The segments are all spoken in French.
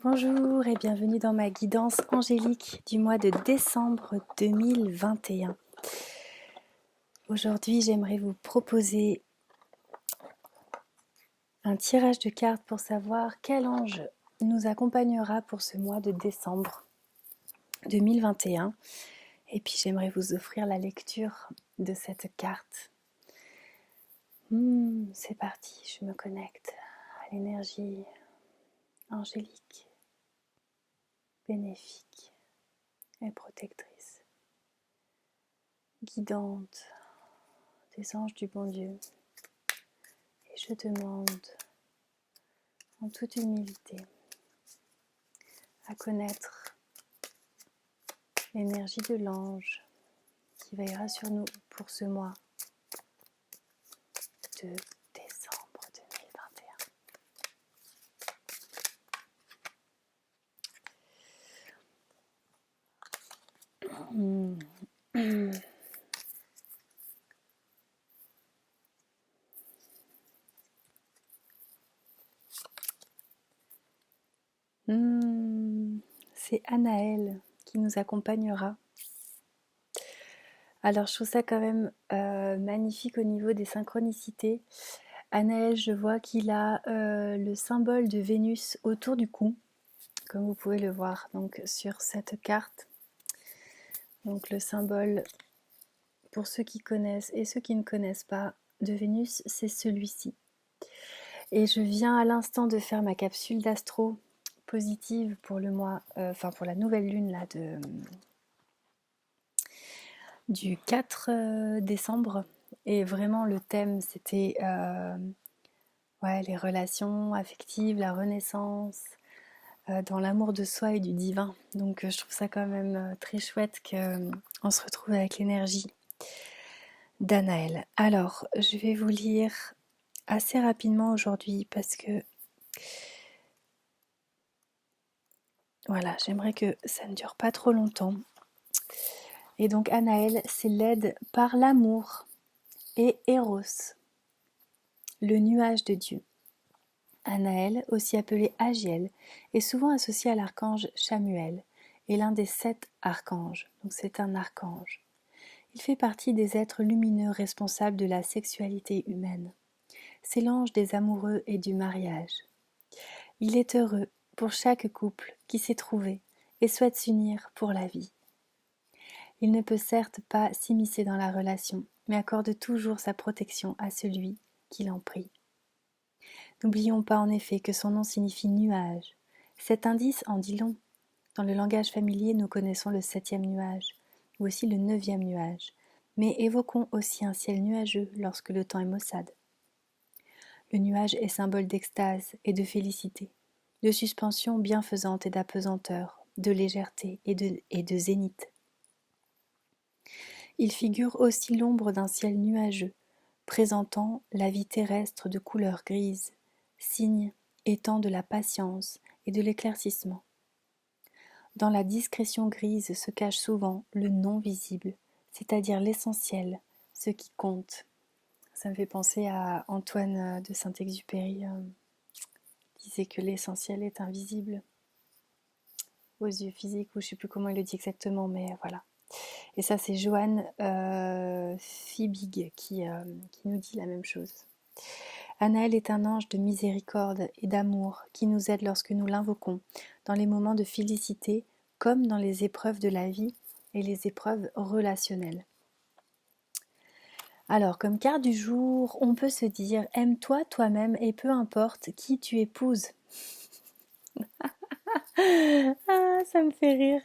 Bonjour et bienvenue dans ma guidance angélique du mois de décembre 2021. Aujourd'hui, j'aimerais vous proposer un tirage de cartes pour savoir quel ange nous accompagnera pour ce mois de décembre 2021. Et puis j'aimerais vous offrir la lecture de cette carte. C'est parti, je me connecte à l'énergie angélique, bénéfique et protectrice, guidante des anges du bon Dieu. Et je demande en toute humilité à connaître l'énergie de l'ange qui veillera sur nous pour ce mois de décembre 2021. C'est Anaël qui nous accompagnera. Alors je trouve ça quand même magnifique au niveau des synchronicités. Anaël, je vois qu'il a le symbole de Vénus autour du cou, comme vous pouvez le voir donc sur cette carte. Donc le symbole, pour ceux qui connaissent et ceux qui ne connaissent pas, de Vénus, c'est celui-ci. Et je viens à l'instant de faire ma capsule d'astro positive pour le mois, pour la nouvelle lune là du 4 décembre. Et vraiment le thème c'était les relations affectives, la renaissance, dans l'amour de soi et du divin. Donc je trouve ça quand même très chouette qu'on se retrouve avec l'énergie d'Anaël. Alors je vais vous lire assez rapidement aujourd'hui parce que voilà, j'aimerais que ça ne dure pas trop longtemps. Et donc Anaël, c'est l'aide par l'amour et Eros, le nuage de Dieu. Anaël, aussi appelé Agiel, est souvent associé à l'archange Chamuel et l'un des 7 archanges. Donc c'est un archange. Il fait partie des êtres lumineux responsables de la sexualité humaine. C'est l'ange des amoureux et du mariage. Il est heureux pour chaque couple qui s'est trouvé et souhaite s'unir pour la vie. Il ne peut certes pas s'immiscer dans la relation, mais accorde toujours sa protection à celui qui l'en prie. N'oublions pas en effet que son nom signifie nuage. Cet indice en dit long. Dans le langage familier, nous connaissons le 7e nuage, ou aussi le 9e nuage, mais évoquons aussi un ciel nuageux lorsque le temps est maussade. Le nuage est symbole d'extase et de félicité, de suspension bienfaisante et d'apesanteur, de légèreté et de zénith. Il figure aussi l'ombre d'un ciel nuageux, présentant la vie terrestre de couleur grise, signe étant de la patience et de l'éclaircissement. Dans la discrétion grise se cache souvent le non visible, c'est-à-dire l'essentiel, ce qui compte. Ça me fait penser à Antoine de Saint-Exupéry, qui disait que l'essentiel est invisible aux yeux physiques, ou je ne sais plus comment il le dit exactement, mais voilà. Et ça, c'est Johann Fiebig qui nous dit la même chose. Anaël est un ange de miséricorde et d'amour qui nous aide lorsque nous l'invoquons, dans les moments de félicité comme dans les épreuves de la vie et les épreuves relationnelles. Alors, comme carte du jour, on peut se dire « Aime-toi toi-même et peu importe qui tu épouses ». Ah, ça me fait rire.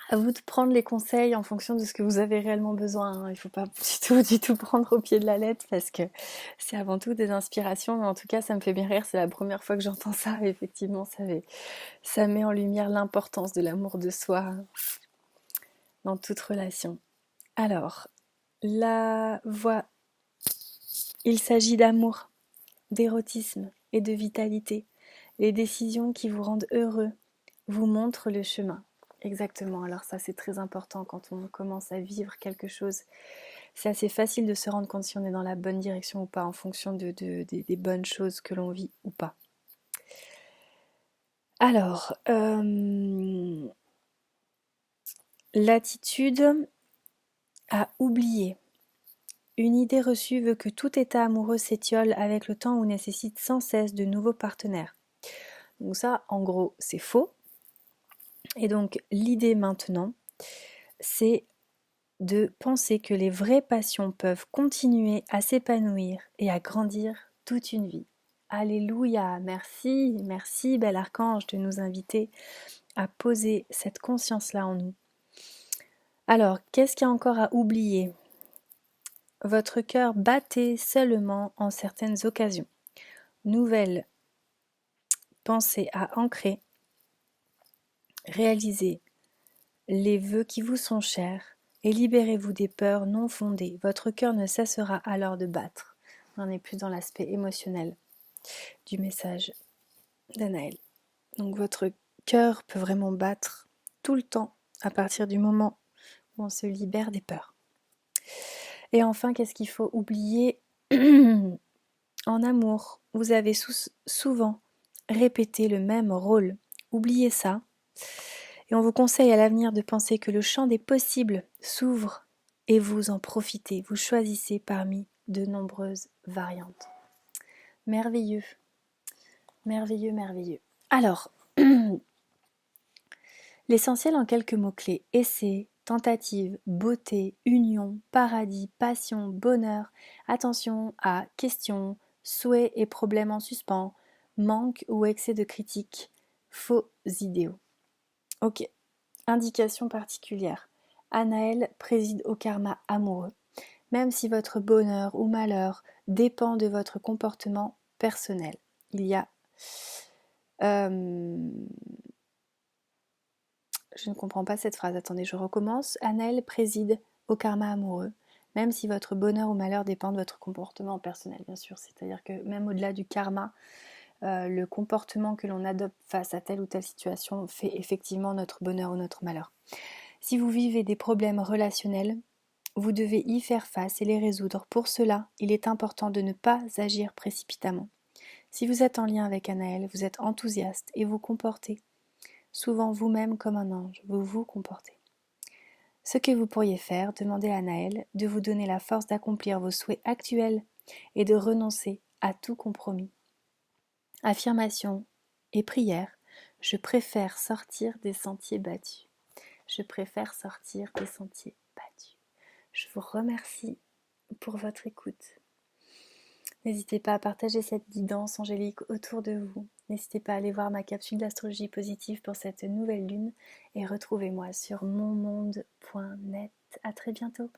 À vous de prendre les conseils en fonction de ce que vous avez réellement besoin. Il ne faut pas du tout prendre au pied de la lettre parce que c'est avant tout des inspirations. Mais en tout cas, ça me fait bien rire. C'est la première fois que j'entends ça. Et effectivement, ça met en lumière l'importance de l'amour de soi dans toute relation. Alors, la voix, il s'agit d'amour, d'érotisme et de vitalité. Les décisions qui vous rendent heureux vous montrent le chemin. Exactement, alors ça c'est très important quand on commence à vivre quelque chose. C'est assez facile de se rendre compte si on est dans la bonne direction ou pas en fonction des bonnes choses que l'on vit ou pas. Alors, l'attitude à oublier. Une idée reçue veut que tout état amoureux s'étiole avec le temps ou nécessite sans cesse de nouveaux partenaires. Donc ça, en gros, c'est faux. Et donc, l'idée maintenant, c'est de penser que les vraies passions peuvent continuer à s'épanouir et à grandir toute une vie. Alléluia, merci, merci bel archange de nous inviter à poser cette conscience-là en nous. Alors, qu'est-ce qu'il y a encore à oublier? Votre cœur battait seulement en certaines occasions. Nouvelle pensée à ancrer, réalisez les vœux qui vous sont chers et libérez-vous des peurs non fondées. Votre cœur ne cessera alors de battre. On est plus dans l'aspect émotionnel du message d'Anaël. Donc votre cœur peut vraiment battre tout le temps à partir du moment où on se libère des peurs. Et enfin, qu'est-ce qu'il faut oublier? En amour, vous avez souvent répété le même rôle. Oubliez ça. Et on vous conseille à l'avenir de penser que le champ des possibles s'ouvre et vous en profitez. Vous choisissez parmi de nombreuses variantes. Merveilleux. Merveilleux, merveilleux. Alors, l'essentiel en quelques mots-clés: essai, tentative, beauté, union, paradis, passion, bonheur, attention à questions, souhaits et problèmes en suspens, manque ou excès de critique, faux idéaux. Ok, indication particulière. Anaël préside au karma amoureux. Même si votre bonheur ou malheur dépend de votre comportement personnel. Il y a... Je ne comprends pas cette phrase. Attendez, je recommence. Anaël préside au karma amoureux. Même si votre bonheur ou malheur dépend de votre comportement personnel, bien sûr. C'est-à-dire que même au-delà du karma, le comportement que l'on adopte face à telle ou telle situation fait effectivement notre bonheur ou notre malheur. Si vous vivez des problèmes relationnels, vous devez y faire face et les résoudre. Pour cela, il est important de ne pas agir précipitamment. Si vous êtes en lien avec Anaël, vous êtes enthousiaste et vous comportez souvent vous-même comme un ange, vous vous comportez. Ce que vous pourriez faire, demandez à Anaël de vous donner la force d'accomplir vos souhaits actuels et de renoncer à tout compromis. Affirmation et prière, je préfère sortir des sentiers battus. Je préfère sortir des sentiers battus. Je vous remercie pour votre écoute. N'hésitez pas à partager cette guidance angélique autour de vous. N'hésitez pas à aller voir ma capsule d'astrologie positive pour cette nouvelle lune et retrouvez-moi sur monmonde.net. À très bientôt.